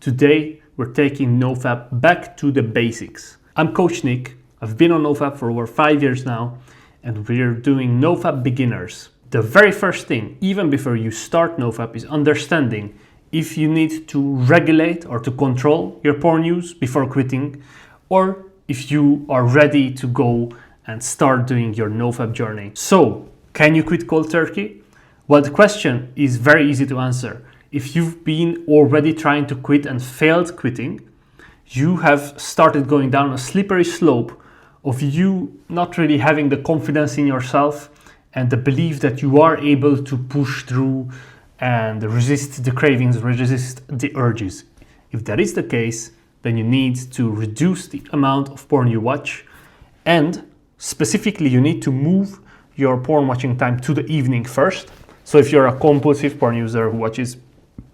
Today, we're taking NoFap back to the basics. I'm Coach Nick. I've been on NoFap for over 5 years now, and we're doing NoFap beginners. The very first thing, even before you start NoFap, is understanding if you need to regulate or to control your porn use before quitting, or if you are ready to go and start doing your NoFap journey. So, can you quit cold turkey? Well, the question is very easy to answer. If you've been already trying to quit and failed quitting, you have started going down a slippery slope of you not really having the confidence in yourself and the belief that you are able to push through and resist the cravings, resist the urges. If that is the case, then you need to reduce the amount of porn you watch, and specifically you need to move your porn watching time to the evening first. So if you're a compulsive porn user who watches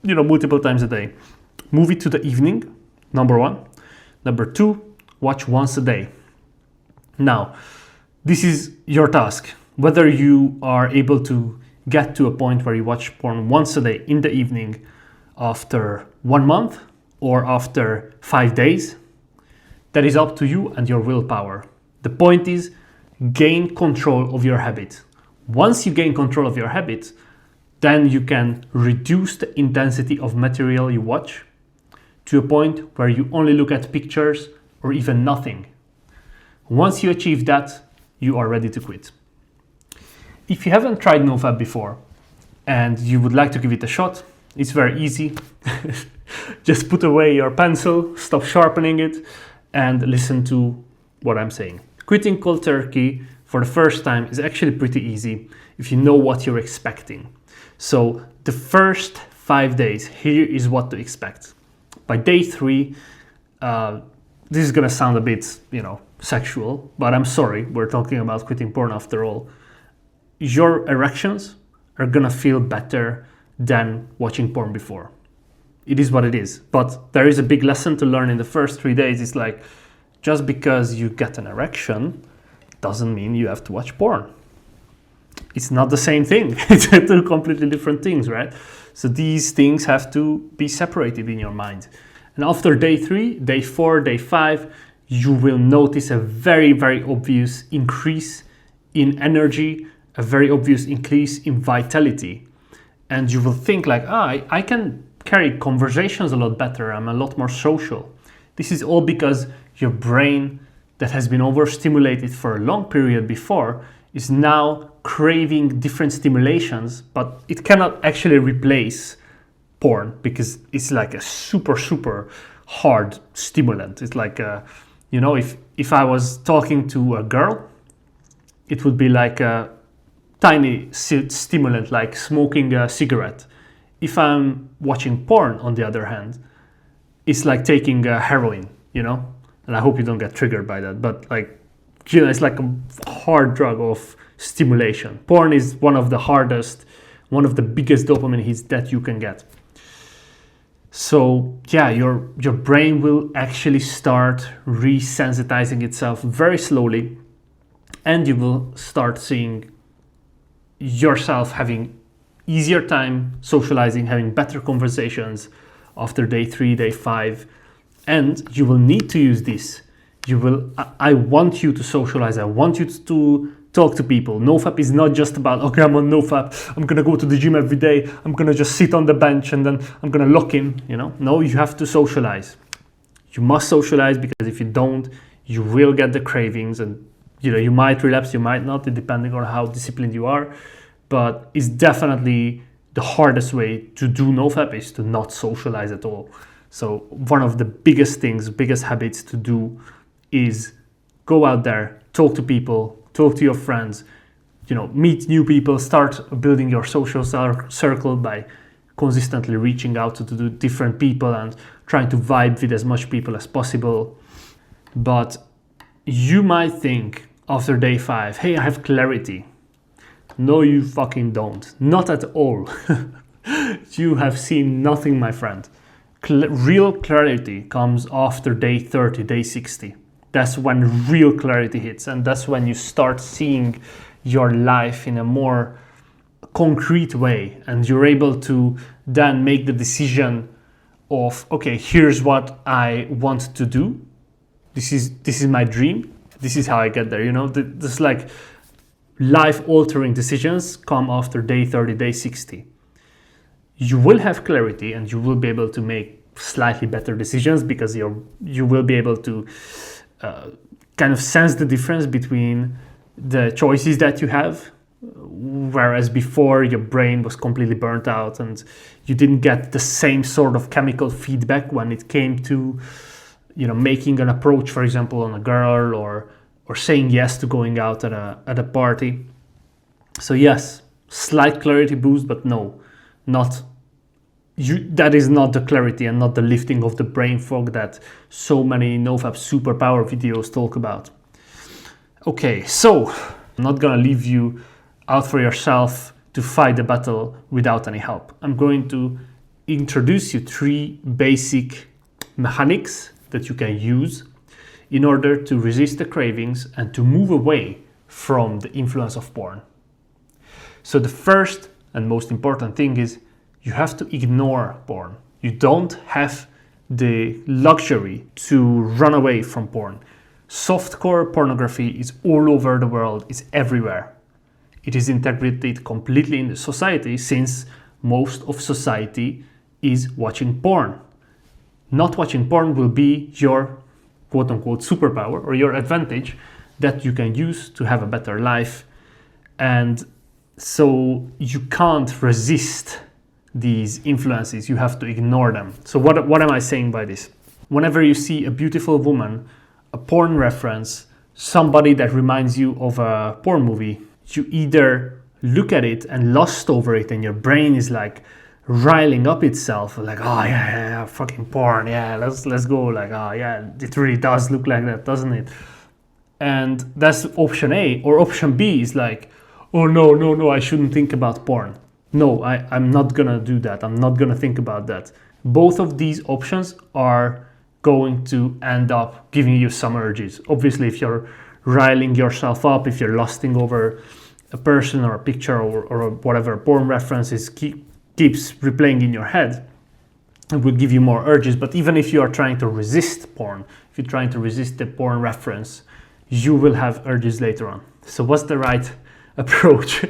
multiple times a day, move it to the evening, number one. Number two, watch once a day. Now, this is your task. Whether you are able to get to a point where you watch porn once a day in the evening after 1 month or after 5 days, that is up to you and your willpower. The point is, gain control of your habit. Once you gain control of your habit, then you can reduce the intensity of material you watch to a point where you only look at pictures or even nothing. Once you achieve that, you are ready to quit. If you haven't tried NoFap before and you would like to give it a shot, it's very easy. Just put away your pencil, stop sharpening it, and listen to what I'm saying. Quitting cold turkey for the first time is actually pretty easy if you know what you're expecting. So the first 5 days, here is what to expect. By day 3, this is gonna sound a bit, sexual, but I'm sorry, we're talking about quitting porn after all. Your erections are gonna feel better than watching porn before. It is what it is. But there is a big lesson to learn in the first 3 days. It's like, just because you get an erection doesn't mean you have to watch porn. It's not the same thing. It's two completely different things, right? So these things have to be separated in your mind. And after day 3, day 4, day 5, you will notice a very, very obvious increase in energy, a very obvious increase in vitality. And you will think like, I can carry conversations a lot better. I'm a lot more social. This is all because your brain that has been overstimulated for a long period before is now craving different stimulations, but it cannot actually replace porn because it's like a super, super hard stimulant. It's like, if I was talking to a girl, it would be like a tiny stimulant, like smoking a cigarette. If I'm watching porn, on the other hand, it's like taking heroin, and I hope you don't get triggered by that, but it's like a hard drug of stimulation. Porn is one of the hardest, one of the biggest dopamine hits that you can get. So yeah, your brain will actually start resensitizing itself very slowly, and you will start seeing yourself having easier time socializing, having better conversations after day 3, day 5, and you will need to use this. I want you to socialize. I want you to talk to people. NoFap is not just about, okay, I'm on NoFap, I'm gonna go to the gym every day, I'm gonna just sit on the bench and then I'm gonna lock in, No, you have to socialize. You must socialize, because if you don't, you will get the cravings, and you might relapse, you might not, depending on how disciplined you are. But it's definitely the hardest way to do NoFap is to not socialize at all. So one of the biggest habits to do is go out there, talk to people, talk to your friends, meet new people, start building your social circle by consistently reaching out to different people and trying to vibe with as much people as possible. But you might think after day 5, hey, I have clarity. No, you fucking don't. Not at all. You have seen nothing, my friend. Real clarity comes after day 30, day 60. That's when real clarity hits, and that's when you start seeing your life in a more concrete way, and you're able to then make the decision of, okay, here's what I want to do. This is my dream. This is how I get there. You know, this like life-altering decisions come after day 30, day 60. You will have clarity and you will be able to make slightly better decisions because you will be able to kind of sense the difference between the choices that you have, whereas before your brain was completely burnt out and you didn't get the same sort of chemical feedback when it came to, you know, making an approach, for example, on a girl or saying yes to going out at a party. So yes, slight clarity boost, but no, not you. That is not the clarity and not the lifting of the brain fog that so many NoFap superpower videos talk about. Okay, so I'm not gonna leave you out for yourself to fight the battle without any help. I'm going to introduce you 3 basic mechanics that you can use in order to resist the cravings and to move away from the influence of porn. So the first and most important thing is you have to ignore porn. You don't have the luxury to run away from porn. Softcore pornography is all over the world, it's everywhere. It is integrated completely in the society since most of society is watching porn. Not watching porn will be your quote-unquote superpower or your advantage that you can use to have a better life. And so you can't resist these influences, you have to ignore them. So what am I saying by this? Whenever you see a beautiful woman, a porn reference, somebody that reminds you of a porn movie, you either look at it and lust over it and your brain is like riling up itself, like, oh yeah, fucking porn, yeah, let's go, like, oh yeah, it really does look like that, doesn't it? And that's option A. Or option B is like, oh no, I shouldn't think about porn. No, I'm not gonna do that. I'm not gonna think about that. Both of these options are going to end up giving you some urges. Obviously, if you're riling yourself up, if you're lusting over a person or a picture or whatever porn references keeps replaying in your head, it will give you more urges. But even if you are trying to resist porn, if you're trying to resist the porn reference, you will have urges later on. So what's the right approach?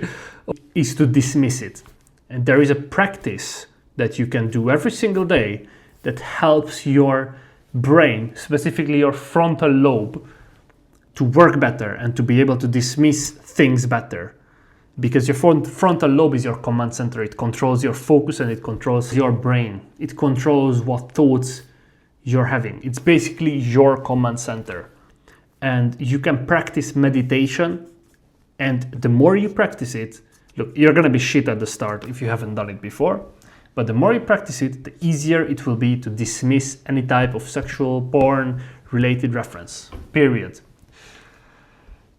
Is to dismiss it. And there is a practice that you can do every single day that helps your brain, specifically your frontal lobe, to work better and to be able to dismiss things better. Because your frontal lobe is your command center. It controls your focus and it controls your brain. It controls what thoughts you're having. It's basically your command center. And you can practice meditation. And the more you practice it, look, you're going to be shit at the start if you haven't done it before. But the more you practice it, the easier it will be to dismiss any type of sexual porn related reference, period.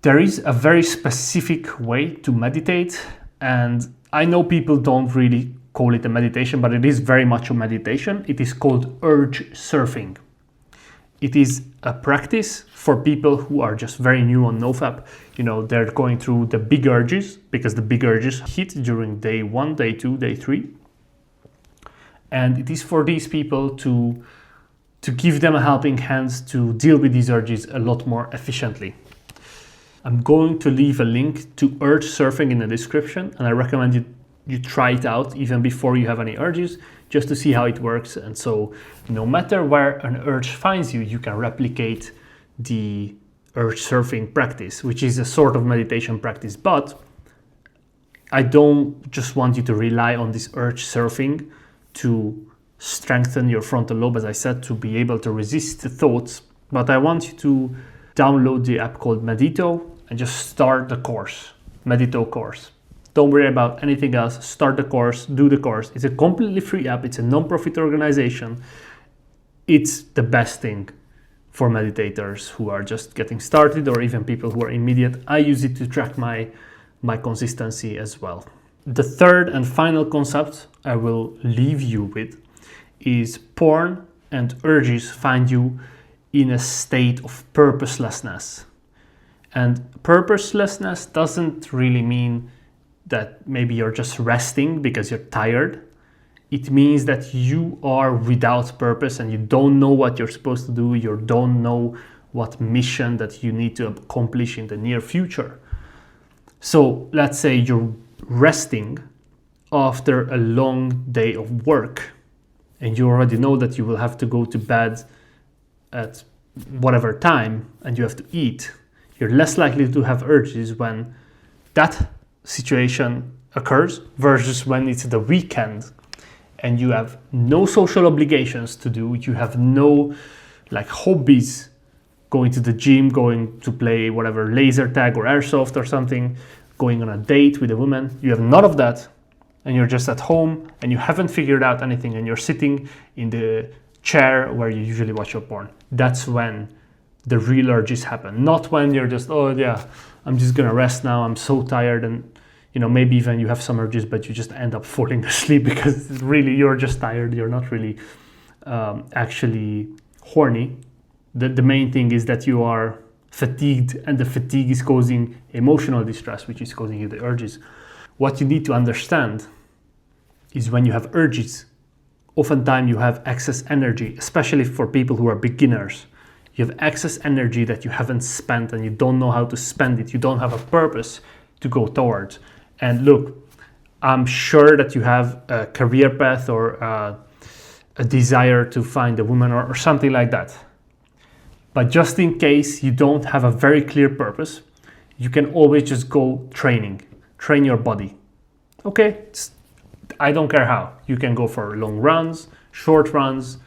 There is a very specific way to meditate, and I know people don't really call it a meditation, but it is very much a meditation. It is called urge surfing. It is a practice for people who are just very new on NoFap. You know, they're going through the big urges because the big urges hit during day 1, day 2, day 3. And it is for these people to give them a helping hand to deal with these urges a lot more efficiently. I'm going to leave a link to urge surfing in the description, and I recommend you try it out even before you have any urges, just to see how it works. And so no matter where an urge finds you, you can replicate the urge surfing practice, which is a sort of meditation practice. But I don't just want you to rely on this urge surfing to strengthen your frontal lobe, as I said, to be able to resist the thoughts. But I want you to download the app called Medito and just start the course, Medito course. Don't worry about anything else. Start the course, do the course. It's a completely free app. It's a non-profit organization. It's the best thing for meditators who are just getting started or even people who are immediate. I use it to track my consistency as well. The third and final concept I will leave you with is porn and urges find you in a state of purposelessness. And purposelessness doesn't really mean that maybe you're just resting because you're tired. It means that you are without purpose and you don't know what you're supposed to do. You don't know what mission that you need to accomplish in the near future. So let's say you're resting after a long day of work and you already know that you will have to go to bed at whatever time and you have to eat. You're less likely to have urges when that situation occurs versus when it's the weekend and you have no social obligations to do, you have no like hobbies, going to the gym, going to play whatever laser tag or airsoft or something, going on a date with a woman. You have none of that and you're just at home and you haven't figured out anything and you're sitting in the chair where you usually watch your porn. That's when the real urges happen, not when you're just, oh yeah, I'm just gonna rest now, I'm so tired, and you know, maybe even you have some urges but you just end up falling asleep because really you're just tired, you're not really actually horny. The main thing is that you are fatigued and the fatigue is causing emotional distress, which is causing you the urges. What you need to understand is when you have urges, oftentimes you have excess energy, especially for people who are beginners. You have excess energy that you haven't spent and you don't know how to spend it. You don't have a purpose to go towards. And look, I'm sure that you have a career path or a desire to find a woman or something like that. But just in case you don't have a very clear purpose, you can always just go train your body. Okay, I don't care how. You can go for long runs, short runs,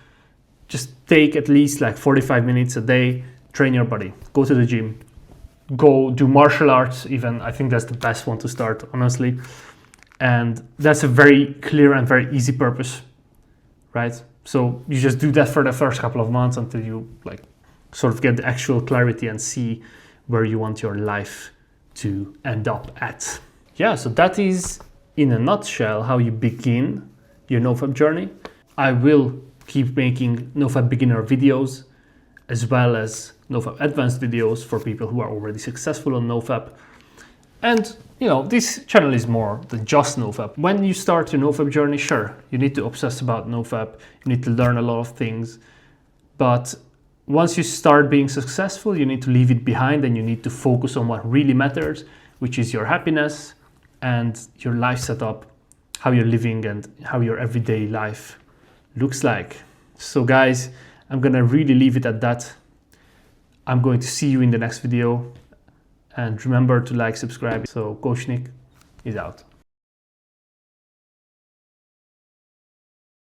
just take at least like 45 minutes a day, train your body, go to the gym, go do martial arts even. I think that's the best one to start, honestly. And that's a very clear and very easy purpose, right? So you just do that for the first couple of months until you like sort of get the actual clarity and see where you want your life to end up at. Yeah, so that is in a nutshell how you begin your NoFap journey. I will keep making NoFap beginner videos as well as NoFap advanced videos for people who are already successful on NoFap. And you know, this channel is more than just NoFap. When you start your NoFap journey, sure, you need to obsess about NoFap, you need to learn a lot of things, but once you start being successful, you need to leave it behind and you need to focus on what really matters, which is your happiness and your life setup, how you're living and how your everyday life looks like. So guys, I'm gonna really leave it at that. I'm going to see you in the next video and remember to like, subscribe. So Coach Nick is out.